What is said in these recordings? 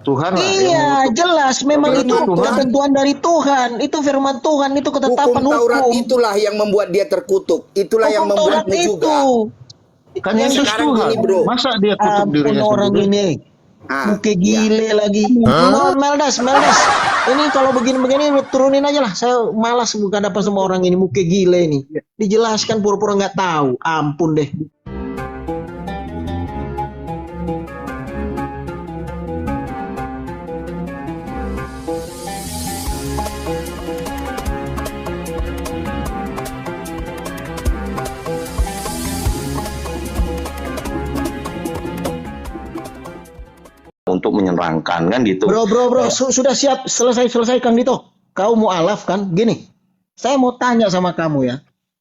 Tuhan lah yang Iya, mengutuk. jelas. Memang Firman itu Tuhan. ketentuan dari Tuhan. Itu firman Tuhan, itu ketetapan Hukum Taurat hukum. itulah yang membuat dia terkutuk. Itulah yang Hukum Taurat membuatmu itu. juga. Kan Yang Yesus sekarang Tuhan. gini, bro. Masa dia kutuk Ampun dirinya orang sendiri? ini. Ah, Muke iya. gile lagi. Meldas. Ini kalau begini-begini turunin aja lah. Saya malas bukan apa sama orang ini. Muke gile ini. Dijelaskan pura-pura nggak tahu. Ampun deh. Untuk menyerangkan kan gitu. Bro, sudah siap, selesai Kang Dito. Kau mau alaf kan? Gini, saya mau tanya sama kamu ya.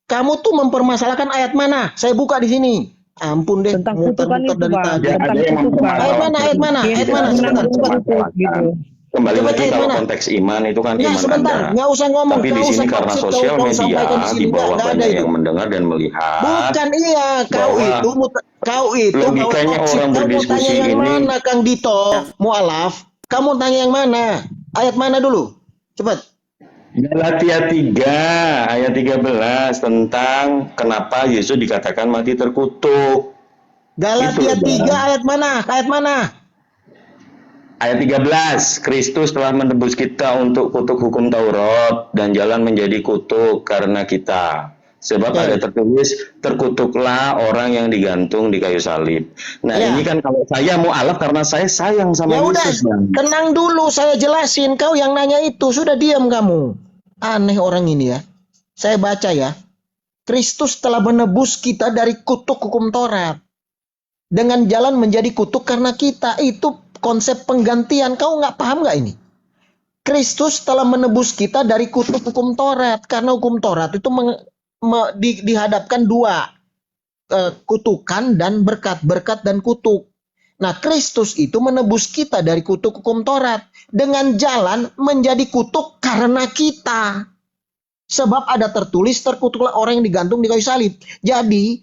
Kamu tuh mempermasalahkan ayat mana? Saya buka di sini. Ampun deh, Tentang kutukan itu, dari Bang. tadi. Ya, ada yang Kutukan. Ayat mana? Ayat mana? Sebentar. Gitu. Kembali Coba lagi ayat kalau mana? konteks iman itu kan Ya iman sebentar, ada. nggak usah ngomong. Tapi di Nggak sini usah karena maksud sosial kau media sampaikan di sini. di bawah Nggak ada banyak itu. yang mendengar dan melihat. Bukan iya, kau bahwa itu logikanya toksik. orang Kau mau berdiskusi tanya yang ini- mana, Kang Dito? Mualaf. Kamu tanya yang mana? Ayat mana dulu? Cepat. Galatia 3 ayat 13 tentang kenapa Yesus dikatakan mati terkutuk. Galatia Itu, 3 Bang. ayat mana? Ayat mana? Ayat 13, Kristus telah menebus kita untuk kutuk hukum Taurat dan jalan menjadi kutuk karena kita. Sebab Ya. ada tertulis, terkutuklah orang yang digantung di kayu salib. Nah Ya. ini kan kalau saya mau alaf karena saya sayang sama Ya udah, Yesus. Bang. tenang dulu, saya jelasin. Kau yang nanya itu, sudah diam kamu. Aneh orang ini ya. Saya baca ya. Kristus telah menebus kita dari kutuk hukum Taurat. Dengan jalan menjadi kutuk karena kita. Itu konsep penggantian. Kau nggak paham nggak ini? Kristus telah menebus kita dari kutuk hukum Taurat. Karena hukum Taurat itu dihadapkan dua. Kutukan dan berkat. Berkat dan kutuk. Nah, Kristus itu menebus kita dari kutuk hukum Taurat dengan jalan menjadi kutuk karena kita. Sebab ada tertulis, terkutuklah orang yang digantung di kayu salib. Jadi,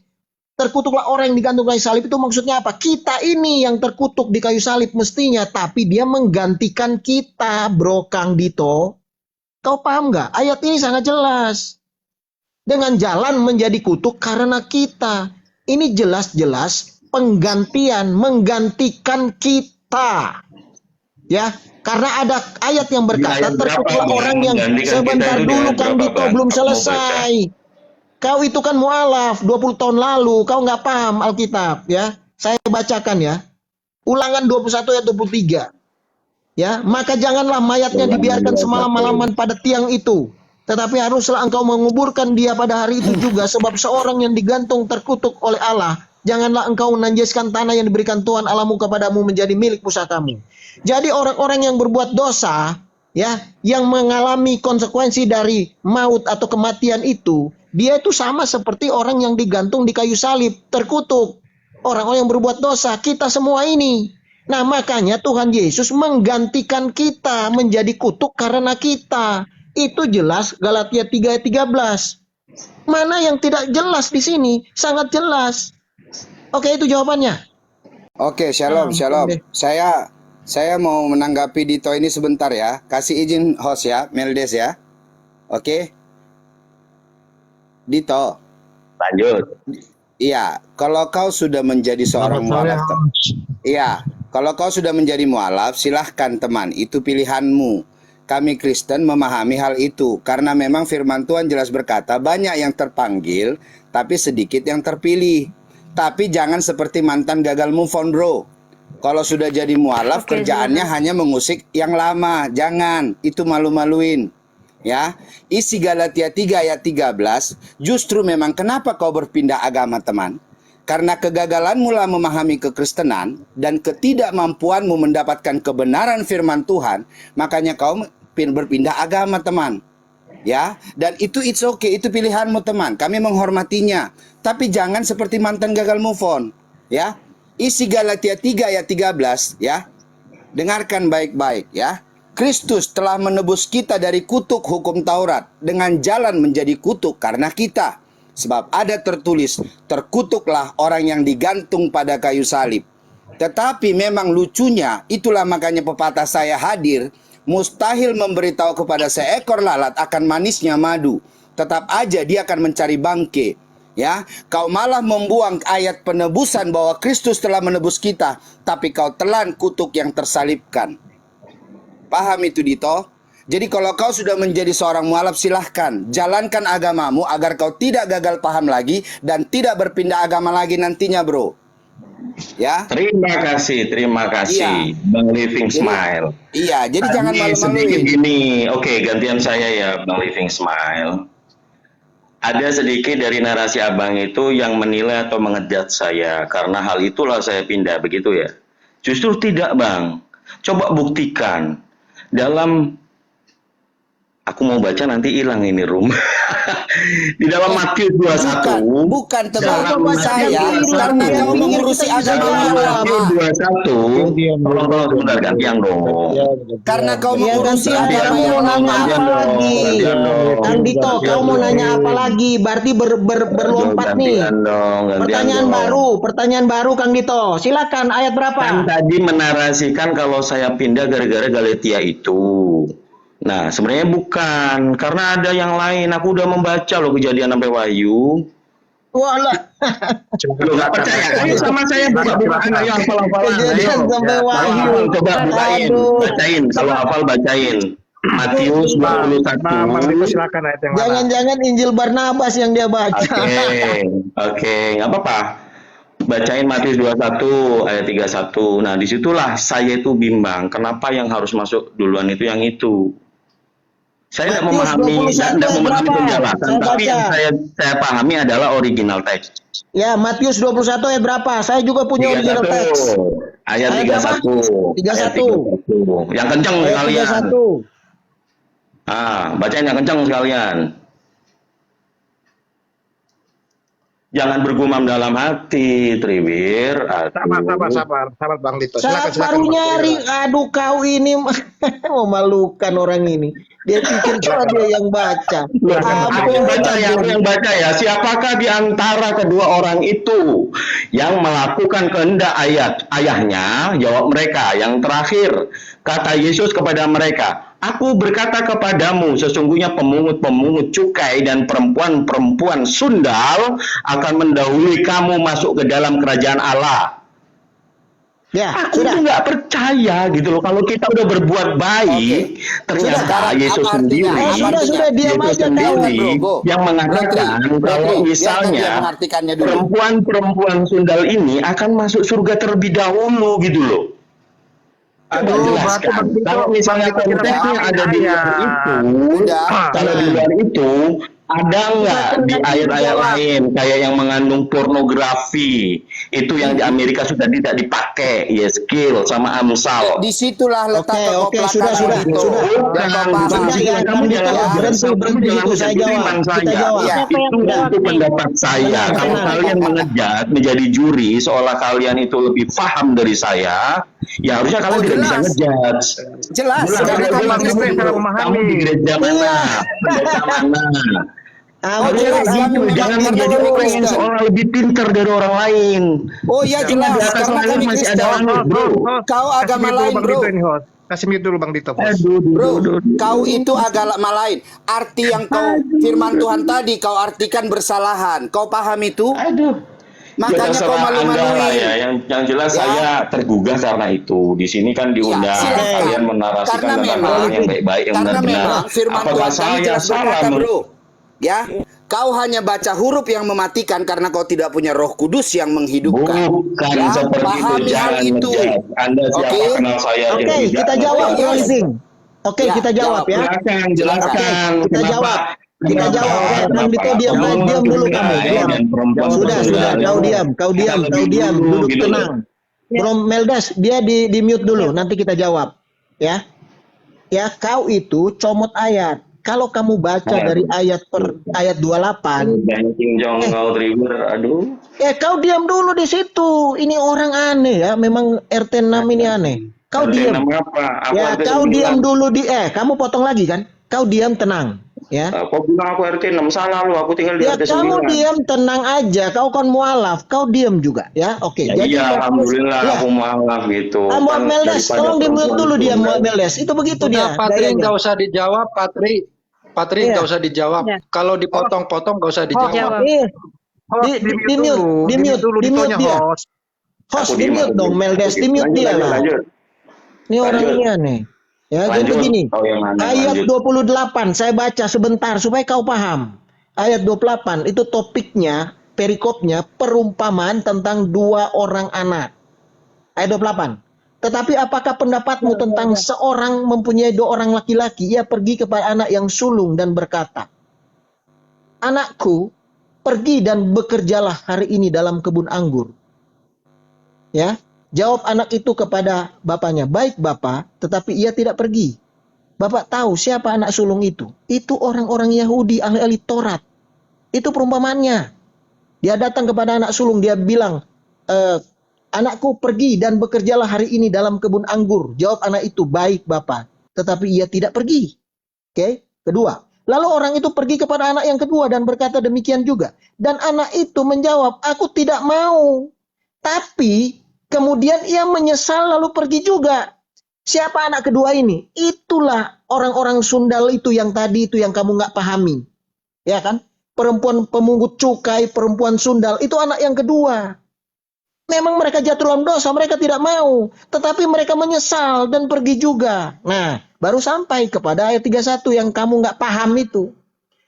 terkutuklah orang yang digantung di kayu salib itu maksudnya apa? Kita ini yang terkutuk di kayu salib mestinya, tapi dia menggantikan kita, bro Kang Dito. Kau paham nggak? Ayat ini sangat jelas. Dengan jalan menjadi kutuk karena kita. Ini jelas-jelas penggantian, menggantikan kita. Ya, karena ada ayat yang berkata Ayat berapa, terkutuklah Bang? orang yang Menggantikan sebentar kita itu dulu ayat Kang berapa, Dito Bang? belum Aku mau selesai. Kau itu kan mualaf 20 tahun lalu, kau nggak paham Alkitab ya. Saya bacakan ya. Ulangan 21 ayat 23. Ya, maka janganlah mayatnya dibiarkan semalam-malaman pada tiang itu. Tetapi haruslah engkau menguburkan dia pada hari itu juga, sebab seorang yang digantung terkutuk oleh Allah. Janganlah engkau menanjaskan tanah yang diberikan Tuhan Allahmu kepadamu menjadi milik pusakamu. Jadi orang-orang yang berbuat dosa, ya, yang mengalami konsekuensi dari maut atau kematian itu, dia itu sama seperti orang yang digantung di kayu salib, terkutuk. Orang-orang yang berbuat dosa, kita semua ini. Nah, makanya Tuhan Yesus menggantikan kita menjadi kutuk karena kita. Itu jelas Galatia 3 ayat 13. Mana yang tidak jelas di sini? Sangat jelas. Oke, itu jawabannya. Oke, shalom. deh. Saya mau menanggapi Dito ini sebentar ya. Kasih izin host ya, Meldes ya. Oke. Dito. Lanjut. Iya, kalau kau sudah menjadi seorang mualaf. Iya, kalau kau sudah menjadi mualaf, silahkan teman, itu pilihanmu. Kami Kristen memahami hal itu karena memang firman Tuhan jelas berkata banyak yang terpanggil tapi sedikit yang terpilih. Tapi jangan seperti mantan gagal move on, bro. Kalau sudah jadi mualaf, kerjaannya hanya mengusik yang lama. Jangan, itu malu-maluin. Ya, isi Galatia 3 ayat 13, justru memang kenapa kau berpindah agama, teman? Karena kegagalanmu lah memahami kekristenan dan ketidakmampuanmu mendapatkan kebenaran firman Tuhan, makanya kau berpindah agama, teman. Ya, dan it's okay, itu pilihanmu, teman. Kami menghormatinya. Tapi jangan seperti mantan gagal move on, ya. Isi Galatia 3 ayat 13, ya. Dengarkan baik-baik, ya. Kristus telah menebus kita dari kutuk hukum Taurat dengan jalan menjadi kutuk karena kita. Sebab ada tertulis, terkutuklah orang yang digantung pada kayu salib. Tetapi memang lucunya, itulah makanya pepatah saya hadir, mustahil memberitahu kepada seekor lalat akan manisnya madu. Tetap aja dia akan mencari bangke. Ya, kau malah membuang ayat penebusan bahwa Kristus telah menebus kita, tapi kau telan kutuk yang tersalibkan. Paham itu, Dito? Jadi kalau kau sudah menjadi seorang mualaf, silahkan jalankan agamamu agar kau tidak gagal paham lagi dan tidak berpindah agama lagi nantinya, bro. Ya. Terima kasih. Iya. Bang Living Smile. Iya, jadi jangan Sedikit malu-maluin. gini, oke, gantian saya ya, Bang Living Smile. Ada sedikit dari narasi abang itu yang menilai atau mengejat saya, karena hal itulah saya pindah, begitu ya? Justru tidak, Bang. Coba buktikan. Dalam, aku mau baca nanti hilang ini room. Di dalam Matius 21. Bukan teman Dalam saya, karena kau mengurusi agama yang lama. Matius 21. Tolong sebentar, gantian dong. Karena kau Ya mengurusi gantian, agama kamu yang mau nanya lama. apa lagi? Kang Dito, kau mau nanya apa lagi? Berarti berlompat nih. Pertanyaan baru Kang Dito. Silakan, ayat Kan berapa? tadi menarasikan kalau saya pindah gara-gara Galatia itu. Nah, sebenarnya bukan, karena ada yang lain. Aku udah membaca loh Kejadian sampai Wahyu. Walah, Lo nggak percaya? Ayo sama saya buka-bukaan, ayo hafal-hafalan. Kejadian Ayo. sampai Wahyu. Coba bukain, Aduh. bacain. Kalau hafal bacain. Matius 21. Bang Dito silakan ayat yang mana? Jangan-jangan Injil Barnabas yang dia baca. Oke, nggak apa-apa. Bacain Matius 21 ayat 31. Nah, disitulah saya itu bimbang. Kenapa yang harus masuk duluan itu yang itu? Saya tidak Matius memahami, 21 tidak memahami berapa? penjelasan, Saya tapi baca. yang saya pahami adalah original text. Ya, Matius 21 ayat berapa? Saya juga punya original teks. Ayat Ayat berapa? 31. 31. Yang kencang Ayat sekalian. 31. Bacain yang kencang sekalian. Jangan bergumam dalam hati, Triwir. Sabar Bang Dito. Saya Silakan, baru Bang. nyari, aduh kau ini memalukan orang ini. Dia pikir cuma dia yang baca. Aku yang baca ya. Siapakah di antara kedua orang itu yang melakukan kehendak ayahnya? Jawab mereka. Yang terakhir, kata Yesus kepada mereka, Aku berkata kepadamu, sesungguhnya pemungut-pemungut cukai dan perempuan-perempuan sundal akan mendahului kamu masuk ke dalam kerajaan Allah. Ya, Aku sudah. tuh nggak percaya gitu loh, kalau kita udah berbuat baik, ternyata Sudah, Yesus apa sendiri, artinya? Sudah, diam Yesus aja kau. sendiri Bro. yang mengatakan kalau misalnya mengartikannya dulu. perempuan-perempuan sundal ini akan masuk surga terlebih dahulu gitu loh. Aduh, Jelaskan. Bang Dito, Kalau misalnya Bang Dito, kita konteksnya ada di luar itu, Udah. kalau di luar itu ada nggak di ayat-ayat lain kayak yang mengandung pornografi itu yang di Amerika sudah tidak dipakai, Yeskil sama Amsal. Disitulah letak Oke, sudah. itu. Bukan, kamu jangan berhenti itu, saya jawab. Kita jawab. Ya. Itu pendapat saya. Kalau kalian mengejat menjadi juri seolah kalian itu lebih paham dari saya, ya harusnya kalian tidak bisa jelas. ngejat. Jelas. Karena Bang kamu Dito yang salah memahami. Kamu di gereja mana? Pendeta mana? jelas. Gitu. Jangan menjadi orang yang seolah lebih pintar dari orang lain. Oh iya jelas. Di atas Karena langit kami masih ada Kristen. langit, bro. Kau agama lain, bro. Kasih mute dulu Bang Dito. Bro, kau itu agama lain. Arti yang kau firman Tuhan tadi kau artikan bersalahan. Kau paham itu? Aduh. Makanya Ya, kau terserah Anda lah malu-maluin. ya. Yang jelas Ya. saya tergugah karena itu. Di sini kan diundang silakan. kalian menarasikan Karena tentang memang- hal yang baik-baik, yang Karena benar-benar. memang firman Apakah Tuhan tadi saya jelas salah? berkata, bro. Ya, kau hanya baca huruf yang mematikan karena kau tidak punya Roh Kudus yang menghidupkan. Bukan Ya, seperti itu. pahami hal Jangan itu. ngejat. Anda siapa Oke. kenal saya? Oke, jadi kita jangan jawab, ngejat. Bro Living. Oke, Ya, kita jawab ya. Jelaskan. Kita Kenapa- jawab. Kita kenapa- jawab. kenapa Bang Dito diam kamu dulu kamu. menilai Diam. dan perempuan Sudah, sundal kau diam, kita lebih diam, dulu duduk gitu loh. tenang. Bro Meldas, dia di mute dulu, nanti kita jawab. Ya. Ya, kau itu comot ayat. Kalau kamu baca dari ayat 28, Banking jong kau Trigger, aduh. kau diam dulu di situ. Ini orang aneh ya, memang RT 6 ini aneh. Kau diam. Nama apa? Ya, Apa kau itu diam bilang? dulu kamu potong lagi kan? Kau diam tenang. Ya. Kau bilang aku RT 6, salah lu, aku tinggal di Ya RT kamu 9. diam, tenang aja. Kau kan mualaf, kau diam juga ya. Oke. Ya Jadi iya, alhamdulillah ya. aku maaf gitu. Muhammad Kan Meldes, daripada tolong di-mute perempuan dulu dia tunggal. Muhammad Meldes. Itu begitu Udah dia Patri gayanya. nggak usah dijawab, Patri. Patri Iya. nggak usah dijawab. Ya. Kalau dipotong-potong nggak usah dijawab. Jawab. Iya. Host, Di-mute dia. host. Host Aku diem, di-mute aku dong diem. Meldes, Oke, di-mute lanjut, dia lanjut, lah. lanjut. Ini orang Lanjut. ini aneh. Ya, jadi Lanjut. begini. Kau yang aneh, Ayat lanjut. 28 saya baca sebentar supaya kau paham. Ayat 28 itu topiknya, perikopnya perumpamaan tentang dua orang anak. Ayat 28. Tetapi apakah pendapatmu tentang seorang mempunyai dua orang laki-laki? Ia pergi kepada anak yang sulung dan berkata, "Anakku, pergi dan bekerjalah hari ini dalam kebun anggur." Ya, jawab anak itu kepada bapaknya, "Baik Bapak," tetapi ia tidak pergi. Bapak tahu siapa anak sulung itu? Itu orang-orang Yahudi, ahli-ahli Taurat. Itu perumpamaannya. Dia datang kepada anak sulung, dia bilang, "Anakku, pergi dan bekerjalah hari ini dalam kebun anggur." Jawab anak itu, "Baik Bapak," tetapi ia tidak pergi. Oke, kedua. Lalu orang itu pergi kepada anak yang kedua dan berkata demikian juga. Dan anak itu menjawab, "Aku tidak mau." Tapi kemudian ia menyesal lalu pergi juga. Siapa anak kedua ini? Itulah orang-orang sundal itu yang tadi itu yang kamu nggak pahami. Ya kan? Perempuan pemungut cukai, perempuan sundal, itu anak yang kedua. Memang mereka jatuh dalam dosa, mereka tidak mau. Tetapi mereka menyesal dan pergi juga. Nah, baru sampai kepada ayat 31 yang kamu nggak paham itu.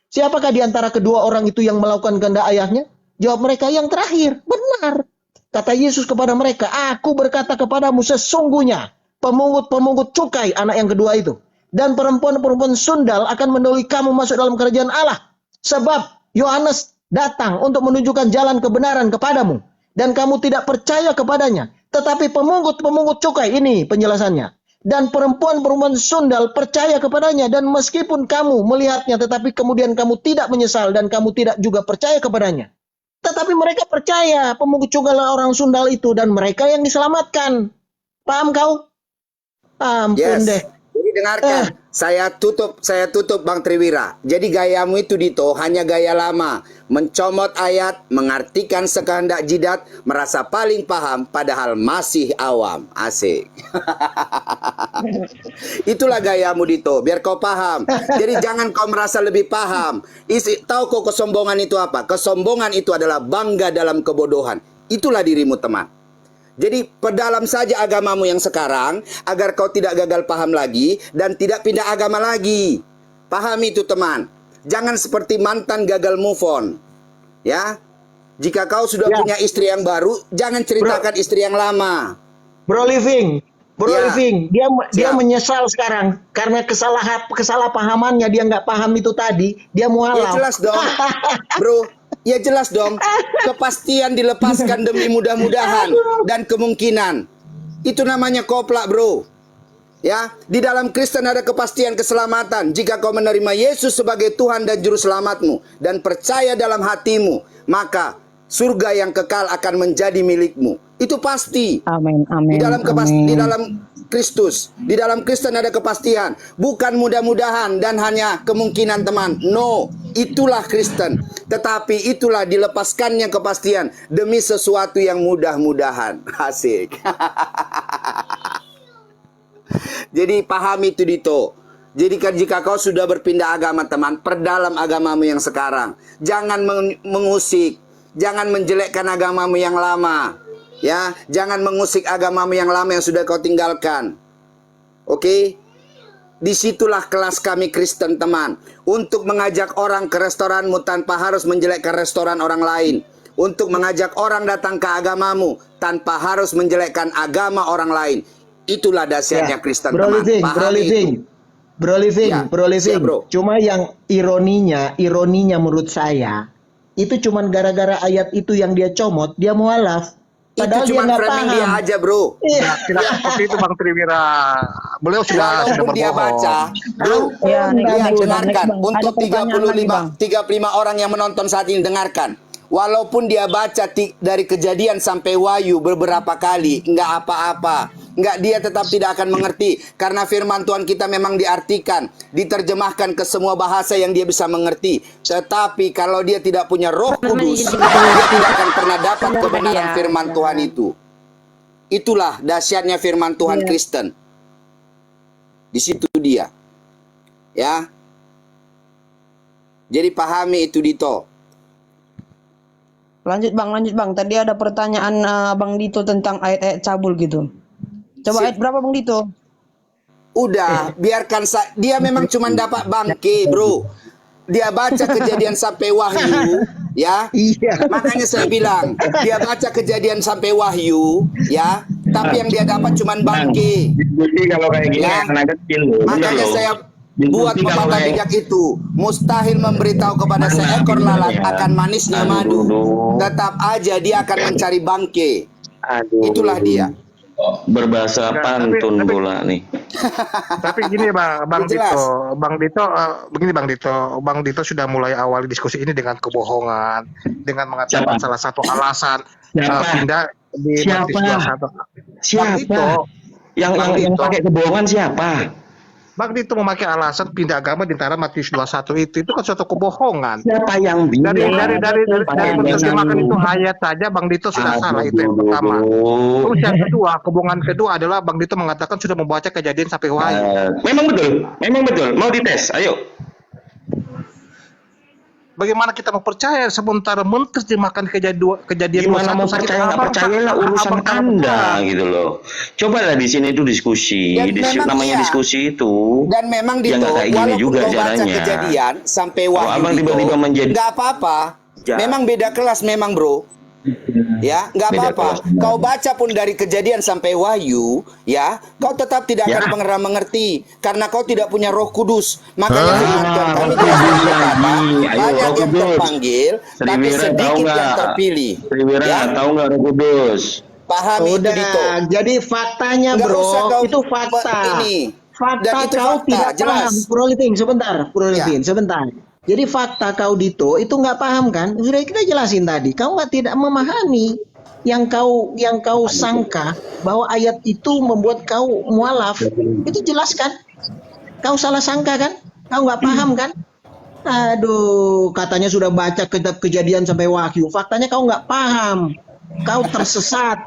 Siapakah di antara kedua orang itu yang melakukan kehendak ayahnya? Jawab mereka, yang terakhir. Benar. Kata Yesus kepada mereka, "Aku berkata kepadamu sesungguhnya pemungut-pemungut cukai," anak yang kedua itu, "dan perempuan-perempuan sundal akan mendahului kamu masuk dalam kerajaan Allah. Sebab Yohanes datang untuk menunjukkan jalan kebenaran kepadamu, dan kamu tidak percaya kepadanya. Tetapi pemungut-pemungut cukai," ini penjelasannya, "dan perempuan-perempuan sundal percaya kepadanya, dan meskipun kamu melihatnya, tetapi kemudian kamu tidak menyesal, dan kamu tidak juga percaya kepadanya." Tetapi mereka percaya, pemungut cukai orang sundal itu, dan mereka yang diselamatkan. Paham kau? Ampun deh. Jadi dengarkan, saya tutup Bang Triwira. Jadi gayamu itu Dito hanya gaya lama, mencomot ayat, mengartikan sekehendak jidat, merasa paling paham padahal masih awam. Asik. Itulah gayamu Dito, biar kau paham. Jadi jangan kau merasa lebih paham. Tahu kau kesombongan itu apa? Kesombongan itu adalah bangga dalam kebodohan. Itulah dirimu teman. Jadi perdalam saja agamamu yang sekarang agar kau tidak gagal paham lagi dan tidak pindah agama lagi. Pahami itu teman. Jangan seperti mantan gagal move on. Ya. Jika kau sudah punya istri yang baru, jangan ceritakan istri yang lama. Bro Living, dia Siap. menyesal sekarang karena kesalahpahamannya, dia nggak paham itu tadi, dia Ya mualaf. jelas dong. Bro, ya jelas dong. Kepastian dilepaskan demi mudah-mudahan dan kemungkinan. Itu namanya koplak, bro. Ya, di dalam Kristen ada kepastian keselamatan. Jika kau menerima Yesus sebagai Tuhan dan Juru Selamatmu dan percaya dalam hatimu, maka surga yang kekal akan menjadi milikmu. Itu pasti. Amin, amin. Di dalam amin. di dalam Kristus, di dalam Kristen ada kepastian, bukan mudah-mudahan dan hanya kemungkinan teman. No, itulah Kristen. Tetapi itulah dilepaskannya kepastian demi sesuatu yang mudah-mudahan. Asik. Jadi pahami itu Dito. Jadi jika kau sudah berpindah agama teman, perdalam agamamu yang sekarang. Jangan mengusik, jangan menjelekkan agamamu yang lama. Ya, jangan mengusik agamamu yang lama yang sudah kau tinggalkan. Oke? Disitulah kelas kami Kristen teman. Untuk mengajak orang ke restoranmu tanpa harus menjelekkan restoran orang lain. Untuk mengajak orang datang ke agamamu tanpa harus menjelekkan agama orang lain. Itulah dahsyatnya Kristen teman. Bro Living. Ya, bro. Cuma yang ironinya menurut saya, itu cuman gara-gara ayat itu yang dia comot, dia mualaf. Padahal itu cuma dia nggak framing paham. dia aja, bro. Tidak seperti itu Bang Triwira. Beliau sudah Walaupun dia berbohong. baca, bro, Ya, lihat, next, dengarkan. Bang. Untuk Ada pertanyaan lagi, Bang. 35 orang yang menonton saat ini, dengarkan. Walaupun dia baca dari Kejadian sampai Wahyu beberapa kali, nggak apa-apa. Enggak, dia tetap tidak akan mengerti. Karena firman Tuhan kita memang diartikan, diterjemahkan ke semua bahasa yang dia bisa mengerti. Tetapi kalau dia tidak punya Roh Kudus, dia tidak akan pernah dapat kebenaran firman Tuhan itu. Itulah dahsyatnya firman Tuhan Kristen. Di situ dia. Ya. Jadi pahami itu, Dito. Lanjut bang. Tadi ada pertanyaan Bang Dito tentang ayat-ayat cabul gitu. Coba ayat berapa Bang Dito? Udah, biarkan dia memang cuma dapat bangke, bro. Dia baca Kejadian sampai Wahyu, ya. Iya. Makanya saya bilang, dia baca Kejadian sampai Wahyu, ya. Tapi yang dia dapat cuma bangke. Diskusi kalau kayak gini Ya. anak kecil loh. Bener Makanya loh. saya Diskusi buat kalau pepatah kayak- bijak itu, mustahil memberitahu kepada seekor lalat akan manisnya madu. Tetap aja dia akan mencari bangke. Aduh. Itulah dia. Berbahasa Ya, pantun tapi- pula nih. Tapi gini Bang Jelas. Dito, begini Bang Dito sudah mulai awali diskusi ini dengan kebohongan, dengan mengatakan Siapa? salah satu alasan Siapa? pindah di Siapa? Matius 21. Bang Siapa? Dito, Yang Bang yang Dito. pakai kebohongan siapa? Bang Dito memakai alasan pindah agama di antara Matius 21 itu kan suatu kebohongan. Siapa yang bilang? Dari menerjemahkan itu ayat saja Bang Dito sudah salah, itu yang pertama. Terus yang kedua, kebohongan kedua adalah Bang Dito mengatakan sudah membaca Kejadian sampai Wahyu. Memang betul. Mau dites, ayo. Bagaimana kita mau percaya sementara menerjemahkan Kejadian Gimana 21 mau saja percaya nggak abang- percayalah urusan abang- Anda gitu loh. Cobalah di sini itu diskusi, Dan memang namanya iya. diskusi itu. Dan memang Ya, Dito, nggak kayak gini walaupun juga kau baca caranya. Kejadian sampai Kalau Wahyu abang Dito, tiba-tiba menjadi- nggak apa-apa. Ya. Memang beda kelas memang, bro. Ya, nggak Beda apa-apa. kelas. Kau baca pun dari Kejadian sampai Wahyu, ya, kau tetap tidak Ya. akan pernah mengerti karena kau tidak punya Roh Kudus. Makanya firman Tuhan kami Roh jelas Kudus berkata, lagi. Ayo, banyak Roh yang Kudus. terpanggil, Sri tapi Wira tahu sedikit yang nggak? terpilih. Sri Wira Ya, tahu nggak Roh Kudus? pahami itu, Dito. Udah, jadi faktanya Nggak bro, usah kau itu fakta. ini. Fakta Dan itu kau fakta, tidak jelas. paham. Bro Living, sebentar. Ya. Sebentar. Jadi fakta kau Dito itu nggak paham kan? Sudah kita jelasin tadi. Kau nggak tidak memahami yang kau sangka bahwa ayat itu membuat kau mualaf. Itu jelas kan? Kau salah sangka kan? Kau nggak paham kan? Aduh, katanya sudah baca kitab Kejadian sampai Wahyu. Faktanya kau nggak paham. Kau tersesat.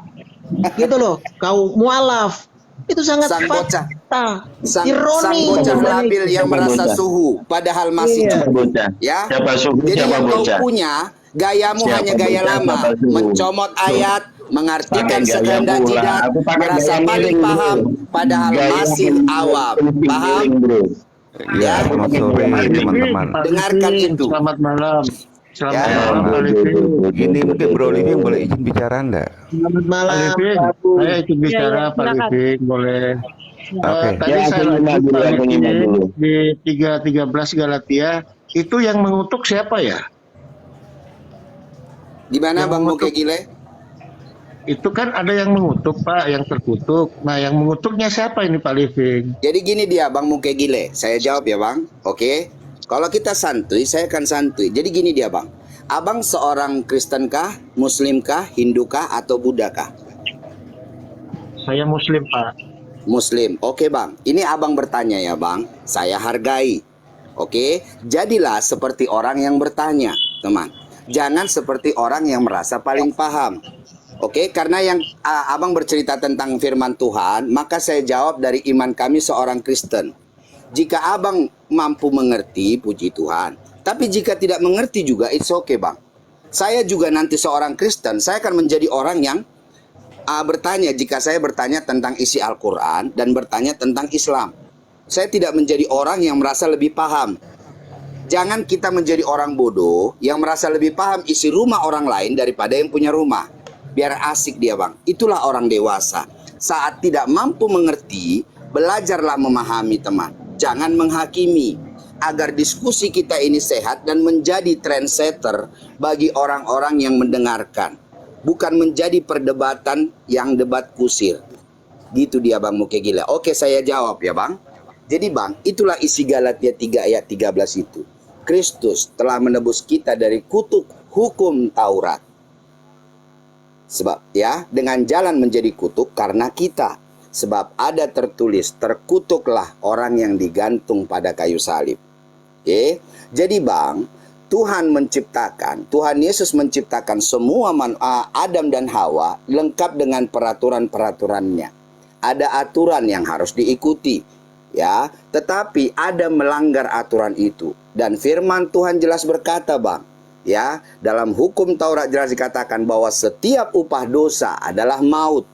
Gitu loh. Kau mualaf. Itu sangat Sang bocah. fakta. Sang Ironi. bocah labil yang Siapa merasa bocah? suhu padahal masih Iya. Siapa bocah? ya. Siapa suhu? Jadi Siapa yang kau bocah? punya gayamu Siapa hanya gaya bocah, lama, siapa suhu? mencomot ayat, mengartikan Pakai gaya sekehendak pula. jidat, Aku pakai merasa gaya paling miring, paham bro. padahal Gaya masih miring, awam. miring, Paham? bro. Ya. Selamat sore teman-teman. Dengarkan itu. Selamat malam. Selamat Ya. malam Pak Living. Ini mungkin Bro Living boleh izin bicara enggak? Selamat Pak malam. Living, Prabu. saya ikut bicara Pak silakan. Living, boleh. Oke. Tadi Ya, saya aku nyimak lanjut dulu, Pak aku nyimak Living dulu. di 3:13 Galatia, itu yang mengutuk siapa ya? Gimana Yang Bang mengutuk. Muke Gile? Itu kan ada yang mengutuk Pak, yang terkutuk. Nah, yang mengutuknya siapa ini Pak Living? Jadi gini dia Bang Muke Gile, saya jawab ya Bang. Oke. Kalau kita santuy, saya akan santuy. Jadi gini dia Bang. Abang seorang Kristen kah, Muslim kah, Hindu kah, atau Buddha kah? Saya Muslim Pak. Muslim. Oke Bang, ini abang bertanya ya Bang, saya hargai. Oke, jadilah seperti orang yang bertanya, teman. Jangan seperti orang yang merasa paling paham. Oke, karena yang abang bercerita tentang firman Tuhan, maka saya jawab dari iman kami seorang Kristen. Jika abang mampu mengerti, puji Tuhan. Tapi jika tidak mengerti juga, it's okay Bang. Saya juga nanti seorang Kristen, saya akan menjadi orang yang bertanya jika saya bertanya tentang isi Al-Quran dan bertanya tentang Islam. Saya tidak menjadi orang yang merasa lebih paham. Jangan kita menjadi orang bodoh yang merasa lebih paham isi rumah orang lain daripada yang punya rumah. Biar asik dia Bang. Itulah orang dewasa. Saat tidak mampu mengerti, belajarlah memahami teman. Jangan menghakimi. Agar diskusi kita ini sehat dan menjadi trendsetter bagi orang-orang yang mendengarkan. Bukan menjadi perdebatan yang debat kusir. Gitu dia Bang Muke Gila. Oke, saya jawab ya Bang. Jadi Bang, itulah isi Galatia 3 ayat 13 itu. Kristus telah menebus kita dari kutuk hukum Taurat. Sebab ya, dengan jalan menjadi kutuk karena kita. Sebab ada tertulis, terkutuklah orang yang digantung pada kayu salib. Oke. Jadi Bang, Tuhan Yesus menciptakan semua Adam dan Hawa lengkap dengan peraturan-peraturannya. Ada aturan yang harus diikuti, ya. Tetapi ada melanggar aturan itu. Dan firman Tuhan jelas berkata, Bang, ya, dalam hukum Taurat jelas dikatakan bahwa setiap upah dosa adalah maut.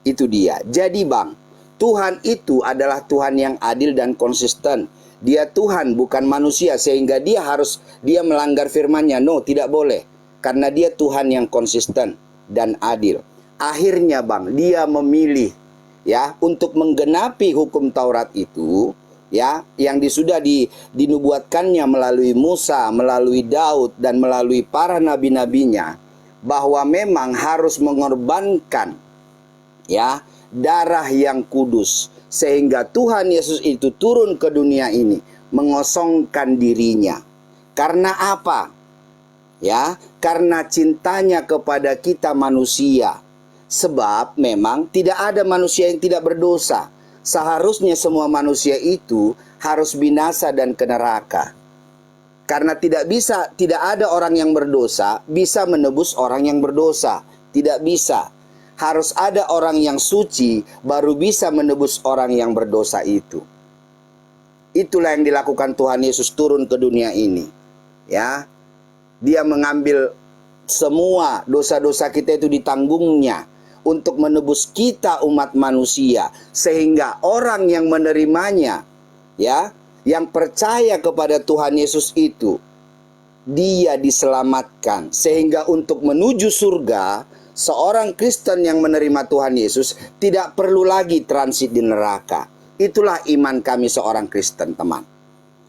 Itu dia. Jadi Bang, Tuhan itu adalah Tuhan yang adil dan konsisten. Dia Tuhan bukan manusia sehingga dia melanggar firman-Nya. No, tidak boleh. Karena dia Tuhan yang konsisten dan adil. Akhirnya Bang, dia memilih, ya, untuk menggenapi hukum Taurat itu, ya, yang sudah dinubuatkannya melalui Musa, melalui Daud, dan melalui para nabi-nabinya, bahwa memang harus mengorbankan, ya, darah yang kudus, sehingga Tuhan Yesus itu turun ke dunia ini, mengosongkan dirinya. Karena apa? Ya, karena cintanya kepada kita manusia. Sebab memang tidak ada manusia yang tidak berdosa. Seharusnya semua manusia itu harus binasa dan ke neraka. Karena tidak ada orang yang berdosa bisa menebus orang yang berdosa. Tidak bisa. Harus ada orang yang suci baru bisa menebus orang yang berdosa itu. Itulah yang dilakukan Tuhan Yesus turun ke dunia ini. Ya. Dia mengambil semua dosa-dosa kita itu ditanggungnya untuk menebus kita umat manusia, sehingga orang yang menerimanya, ya, yang percaya kepada Tuhan Yesus itu, dia diselamatkan. Sehingga untuk menuju surga, seorang Kristen yang menerima Tuhan Yesus tidak perlu lagi transit di neraka. Itulah iman kami seorang Kristen, teman.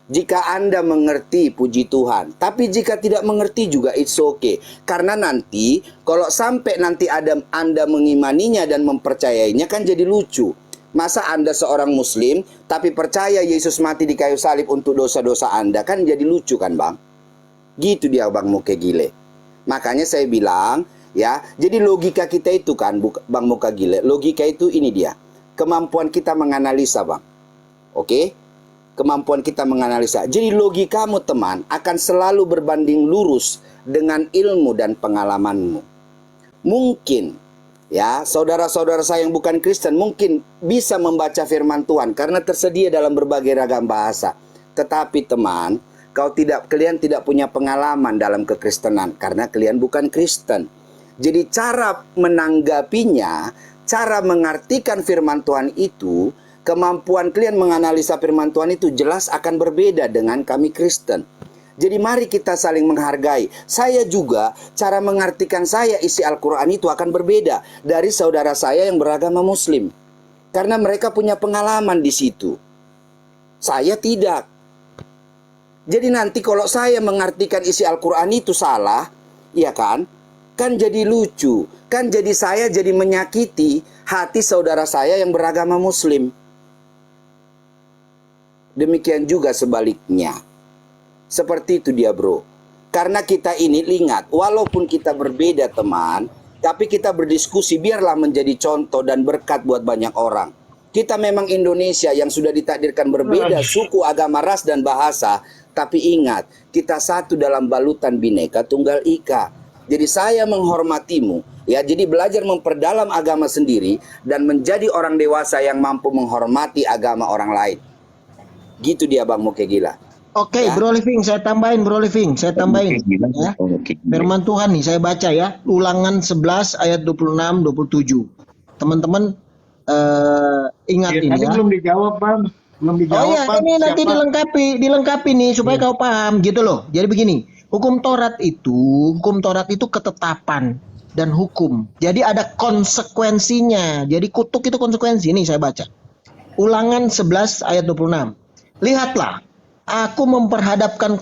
Jika Anda mengerti, puji Tuhan. Tapi jika tidak mengerti juga it's okay. Karena nanti kalau sampai nanti Anda mengimaninya dan mempercayainya kan jadi lucu. Masa Anda seorang Muslim tapi percaya Yesus mati di kayu salib untuk dosa-dosa Anda, kan jadi lucu kan Bang? Gitu dia Bang Mukegile. Makanya saya bilang, ya, jadi logika kita itu kan Bang Mukegile, logika itu ini dia. Kemampuan kita menganalisa Bang. Oke? Kemampuan kita menganalisa. Jadi logikamu teman akan selalu berbanding lurus dengan ilmu dan pengalamanmu. Mungkin, ya, saudara-saudara saya yang bukan Kristen mungkin bisa membaca firman Tuhan karena tersedia dalam berbagai ragam bahasa. Tetapi teman, kalian tidak punya pengalaman dalam kekristenan karena kalian bukan Kristen. Jadi cara menanggapinya, cara mengartikan firman Tuhan itu, kemampuan kalian menganalisa firman Tuhan itu jelas akan berbeda dengan kami Kristen. Jadi mari kita saling menghargai. Saya juga, cara mengartikan saya isi Al-Quran itu akan berbeda dari saudara saya yang beragama Muslim. Karena mereka punya pengalaman di situ. Saya tidak. Jadi nanti kalau saya mengartikan isi Al-Quran itu salah, ya kan? Kan jadi lucu. Kan jadi saya jadi menyakiti hati saudara saya yang beragama Muslim. Demikian juga sebaliknya. Seperti itu dia bro. Karena kita ini ingat, walaupun kita berbeda teman, tapi kita berdiskusi biarlah menjadi contoh dan berkat buat banyak orang. Kita memang Indonesia yang sudah ditakdirkan berbeda suku, agama, ras, dan bahasa. Tapi ingat, kita satu dalam balutan Bhinneka Tunggal Ika. Jadi saya menghormatimu. Ya, jadi belajar memperdalam agama sendiri dan menjadi orang dewasa yang mampu menghormati agama orang lain. Gitu dia Bang Mukegila. Oke, Ya. Bro Living, saya tambahin. Ya. Firman Tuhan nih, saya baca ya. Ulangan 11 ayat 26-27. Teman-teman ingat Ya, ini tadi ya. belum dijawab Bang. Belum dijawab Oh ya, Bang. ini nanti Siapa? dilengkapi nih supaya kau paham gitu loh. Jadi begini, hukum Taurat itu ketetapan dan hukum. Jadi ada konsekuensinya. Jadi kutuk itu konsekuensi. Nih saya baca. Ulangan 11 ayat 26. Lihatlah, aku memperhadapkan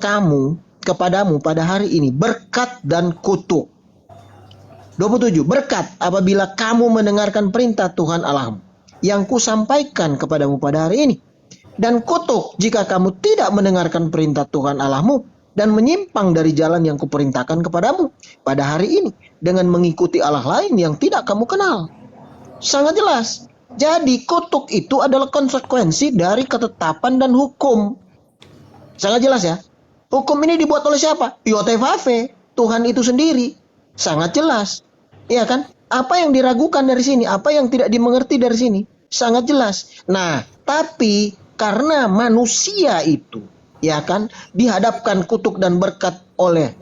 kepadamu pada hari ini berkat dan kutuk. 27. Berkat apabila kamu mendengarkan perintah Tuhan Allahmu yang kusampaikan kepadamu pada hari ini. Dan kutuk jika kamu tidak mendengarkan perintah Tuhan Allahmu dan menyimpang dari jalan yang kuperintahkan kepadamu pada hari ini dengan mengikuti Allah lain yang tidak kamu kenal. Sangat jelas. Jadi kutuk itu adalah konsekuensi dari ketetapan dan hukum. Sangat jelas ya. Hukum ini dibuat oleh siapa? Yotevave, Tuhan itu sendiri. Sangat jelas. Iya kan? Apa yang diragukan dari sini? Apa yang tidak dimengerti dari sini? Sangat jelas. Nah, tapi karena manusia itu, ya kan, dihadapkan kutuk dan berkat oleh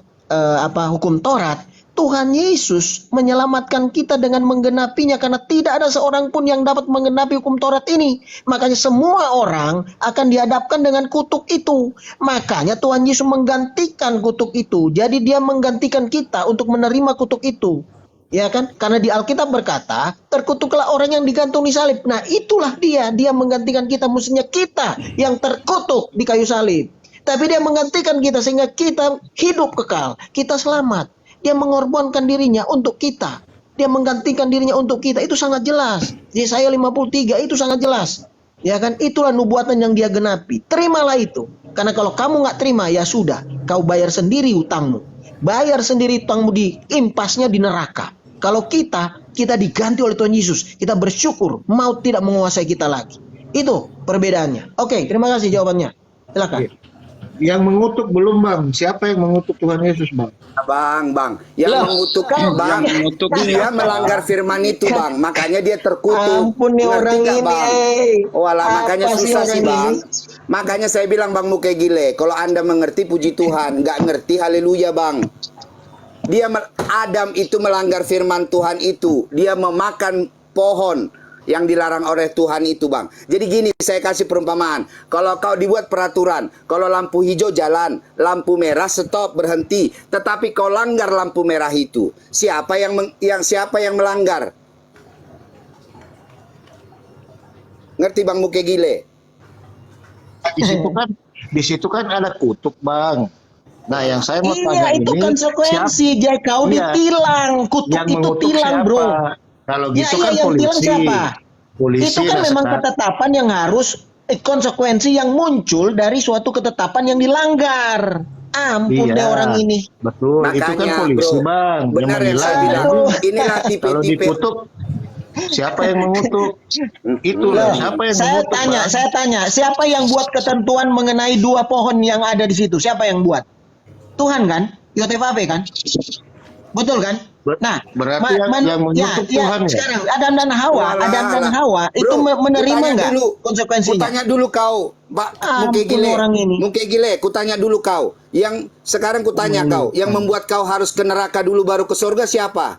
hukum Taurat, Tuhan Yesus menyelamatkan kita dengan menggenapinya, karena tidak ada seorang pun yang dapat menggenapi hukum Taurat ini. Makanya semua orang akan dihadapkan dengan kutuk itu. Makanya Tuhan Yesus menggantikan kutuk itu. Jadi dia menggantikan kita untuk menerima kutuk itu. Ya kan? Karena di Alkitab berkata, terkutuklah orang yang digantung di salib. Nah, itulah dia menggantikan kita. Mestinya kita yang terkutuk di kayu salib. Tapi dia menggantikan kita sehingga kita hidup kekal, kita selamat. Dia mengorbankan dirinya untuk kita. Dia menggantikan dirinya untuk kita. Itu sangat jelas. Yesaya 53 itu sangat jelas. Ya kan? Itulah nubuatan yang dia genapi. Terimalah itu. Karena kalau kamu nggak terima, ya sudah. Kau bayar sendiri utangmu. Bayar sendiri utangmu di impasnya di neraka. Kalau kita diganti oleh Tuhan Yesus. Kita bersyukur. Maut tidak menguasai kita lagi. Itu perbedaannya. Oke, terima kasih jawabannya. Silakan. Yang mengutuk belum Bang. Siapa yang mengutuk Tuhan Yesus Bang? Bang. Yang mengutuk Bang. Dia melanggar firman itu Bang. Makanya dia terkutuk. Ampun nih orang ini. Walah, makanya susah sih Bang. Makanya saya bilang Bang Muke Gile, kalau Anda mengerti puji Tuhan, nggak ngerti haleluya Bang. Adam itu melanggar firman Tuhan itu. Dia memakan pohon yang dilarang oleh Tuhan itu Bang. Jadi gini, saya kasih perumpamaan. Kalau kau dibuat peraturan, kalau lampu hijau jalan, lampu merah stop berhenti. Tetapi kau langgar lampu merah itu, siapa yang melanggar? Ngerti Bang Muke Gile? Di situ kan ada kutuk Bang. Nah, yang saya mau tanya itu ini, konsekuensi. Jadi kau ditilang, kutuk yang itu mengutuk tilang, siapa? bro. Kalau gitu kan yang tilang polisi. siapa? Polisi Itu kan memang ketetapan yang harus konsekuensi yang muncul dari suatu ketetapan yang dilanggar. Ampun deh orang ini. Betul, Makanya, itu kan polisi bro, Bang. benar yang saya bilang. Inilah Kalau tipe-tipe. dikutuk, siapa yang mengutuk? Itulah siapa yang mengutuk Bang? Saya tanya, siapa yang buat ketentuan mengenai dua pohon yang ada di situ? Siapa yang buat? Tuhan kan? Yotevave kan? Betul kan? Nah, berarti yang mengutuk Tuhan ya? Sekarang Adam dan Hawa itu menerima nggak konsekuensinya? Kutanya dulu kau, Pak Muke Gile. Muke Gile, kutanya dulu kau. Yang sekarang kutanya kau, yang membuat kau harus ke neraka dulu baru ke surga siapa?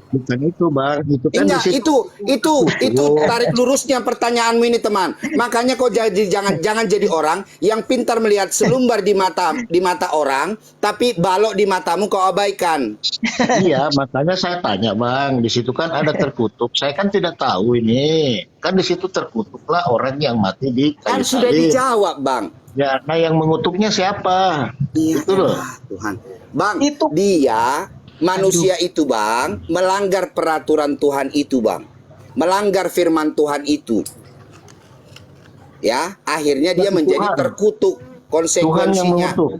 Bukan itu Bang, itu kan Enggak, itu tarik lurusnya pertanyaanmu ini teman. Makanya kau jangan jadi orang yang pintar melihat selumbar di mata orang, tapi balok di matamu kau abaikan. Iya, makanya saya tanya Bang, di situ kan ada terkutuk. Saya kan tidak tahu ini. Kan di situ terkutuklah orang yang mati di kayu Kan sudah salib. dijawab Bang. Ya, nah yang mengutuknya siapa? Iya, Itu loh. Tuhan. Bang, dia manusia itu Bang melanggar peraturan Tuhan itu Bang, melanggar firman Tuhan itu, ya akhirnya dia menjadi terkutuk konsekuensinya. Tuhan yang mengutuk.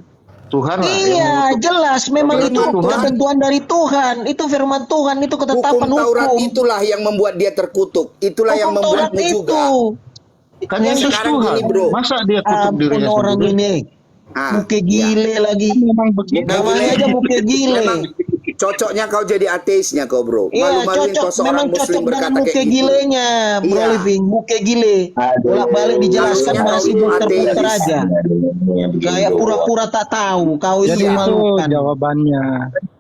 Tuhan lah yang Iya, mengutuk. jelas memang Berarti itu Tuhan. ketentuan dari Tuhan, itu firman Tuhan, itu ketetapan Hukum Taurat hukum. itulah yang membuat dia terkutuk, itulah yang Hukum Taurat membuatmu juga. Kan Yang Yesus sekarang Tuhan. gini, bro. Masa dia kutuk Ampun dirinya orang sendiri? ini. Muke gile lagi. Memang begitu. Namanya aja muke gile. Memang cocoknya kau jadi ateisnya kau bro. Iya, Malu-maluin cocok. kau seorang Memang muslim cocok dengan berkata muke kayak gitu. gilenya, Bro Iya. Living. Muke gile. Bolak-balik dijelaskan Harusnya masih kau putar-putar ateis. aja. Kayak pura-pura tak tahu. Kau itu Jadi itu memalukan. jawabannya.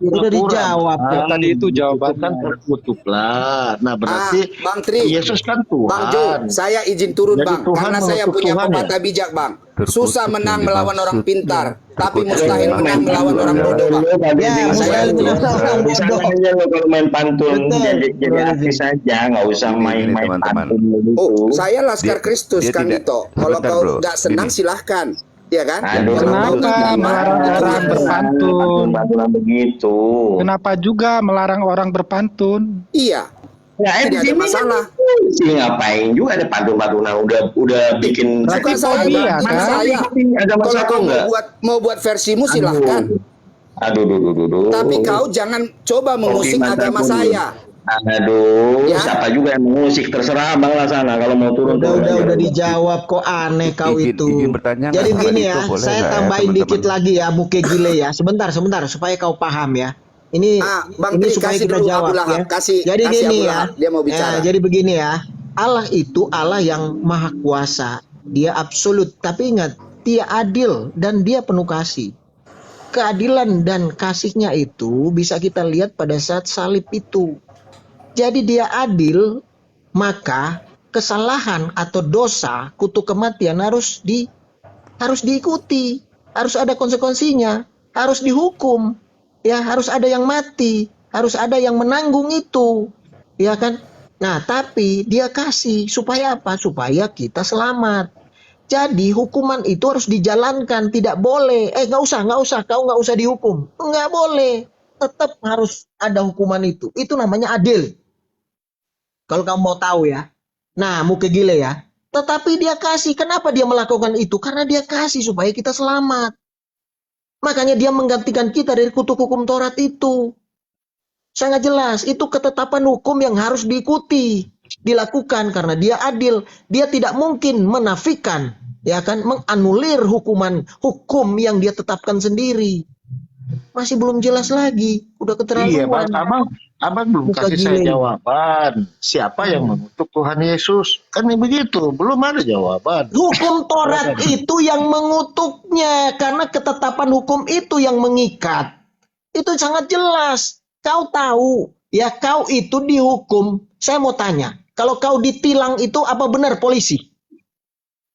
Udah dijawab. Bang. Tadi itu Itu jawabannya. kan terkutuk lah. Nah berarti Bang Tri, Yesus kan Tuhan. Bang Jo, saya izin turun Jadi Bang, Tuhan karena saya mengutuk punya Tuhan, pepatah ya? bijak Bang. Terkutuk Susah yang menang melawan dimaksud. orang pintar, tapi Terkutuk mustahil yang menang dimaksud melawan orang bodoh Bang. Ya, Saya mustahil itu menang orang bisa bodoh. aja lo kalau main pantun Betul, jadi Bro artis saja, nggak usah Ini, main-main teman-teman. pantun begitu. Oh, saya Laskar Dia- Kristus dia Kang tidak- Dito. Kalau sebentar, kau bro. nggak senang Gini. silahkan, ya kan? Aduh, Kalau kau Kenapa nggak terima, melarang itu orang hak. berpantun? Pantun begitu. Kenapa juga melarang orang berpantun? Iya, Ya, tidak ada masalah. sih ngapain juga ada pantun-pantunan udah bikin Suka saya, fobia, mana kan? saya. ada Kalau masalah kau enggak? mau buat versimu silahkan. Aduh. Tapi kau jangan coba mengusik Oke, agama mantap. saya. Aduh, Ya. siapa juga yang mengusik, terserah Bang lah sana kalau mau turun. Udah dijawab, kok aneh kau itu. Izin bertanya Jadi nggak soal begini itu, ya, boleh saya nggak ya, tambahin teman-teman? dikit lagi ya, Muke Gile ya. Sebentar supaya kau paham ya. Ini Bang ini Tri, supaya kasih kita dulu jawab Abu Lahab. ya. Kasih Jadi gini Abu ya. Lahab. Dia mau bicara. Jadi begini ya. Allah itu Allah yang maha kuasa. Dia absolut, tapi ingat, dia adil dan dia penuh kasih. Keadilan dan kasihnya itu bisa kita lihat pada saat salib itu. Jadi dia adil, maka kesalahan atau dosa, kutuk kematian harus diikuti, harus ada konsekuensinya, harus dihukum, ya harus ada yang mati, harus ada yang menanggung itu, ya kan? Nah, tapi dia kasih supaya apa? Supaya kita selamat. Jadi hukuman itu harus dijalankan, tidak boleh. Nggak usah, kau nggak usah dihukum, nggak boleh. Tetap harus ada hukuman itu. Itu namanya adil. Kalau kamu mau tahu ya. Nah, Muke Gile ya. Tetapi dia kasih. Kenapa dia melakukan itu? Karena dia kasih supaya kita selamat. Makanya dia menggantikan kita dari kutuk hukum Taurat itu. Sangat jelas. Itu ketetapan hukum yang harus diikuti. Dilakukan karena dia adil. Dia tidak mungkin menafikan, ya kan, menganulir hukum yang dia tetapkan sendiri. Masih belum jelas lagi. Udah Iya, keterlaluan. abang belum Muka kasih saya gile. jawaban. Siapa yang mengutuk Tuhan Yesus? Kan begitu, belum ada jawaban. Hukum Taurat itu yang mengutuknya karena ketetapan hukum itu yang mengikat. Itu sangat jelas. Kau tahu, ya kau itu dihukum. Saya mau tanya, kalau kau ditilang itu apa benar polisi?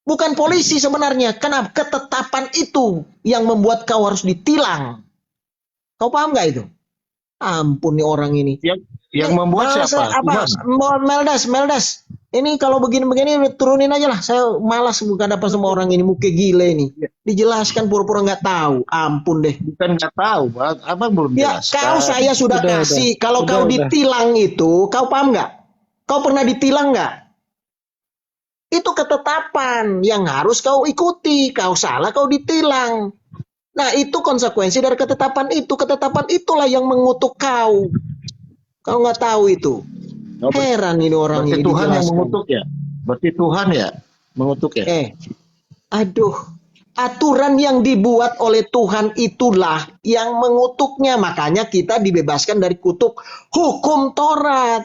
Bukan polisi sebenarnya. Kenapa? Ketetapan itu yang membuat kau harus ditilang. Kau paham nggak itu? Ampun nih orang ini. Yang membuat siapa? Apa? Meldas. Ini kalau begini-begini turunin aja lah. Saya malas bukan apa sama orang ini, Muke Gile ini. Dijelaskan pura-pura nggak tahu. Ampun deh. Bukan nggak tahu, Bang. Abang belum Ya, jelaskan. kau saya sudah kasih. Kalau kau ditilang itu, kau paham nggak? Kau pernah ditilang nggak? Itu ketetapan yang harus kau ikuti. Kau salah, kau ditilang. Nah, itu konsekuensi dari ketetapan itu. Ketetapan itulah yang mengutuk kau. Kau nggak tahu itu. Heran ini orang Berarti ini Tuhan yang dijelaskan. mengutuk ya? Berarti Tuhan ya mengutuk ya? Aduh. Aturan yang dibuat oleh Tuhan itulah yang mengutuknya. Makanya kita dibebaskan dari kutuk hukum Taurat.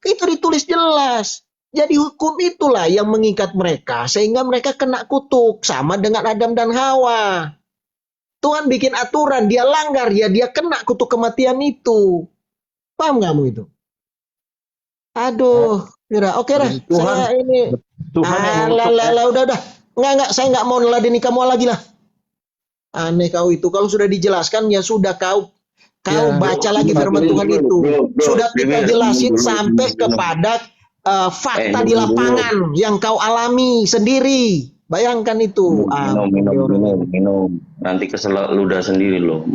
Itu ditulis jelas. Jadi hukum itulah yang mengikat mereka. Sehingga mereka kena kutuk. Sama dengan Adam dan Hawa. Tuhan bikin aturan. Dia langgar. Ya dia kena kutuk kematian itu. Paham kamu itu? Aduh. Oke dah. Saya ini. Tuhan yang mengutuk. Udah. Enggak, saya nggak mau neladeni kamu lagi lah. Aneh kau itu. Kalau sudah dijelaskan, ya sudah kau baca lagi firman Tuhan itu. Sudah kita jelasin sampai kepada fakta di lapangan yang kau alami sendiri. Bayangkan itu. Minum. Nanti kesel ludah sendiri loh.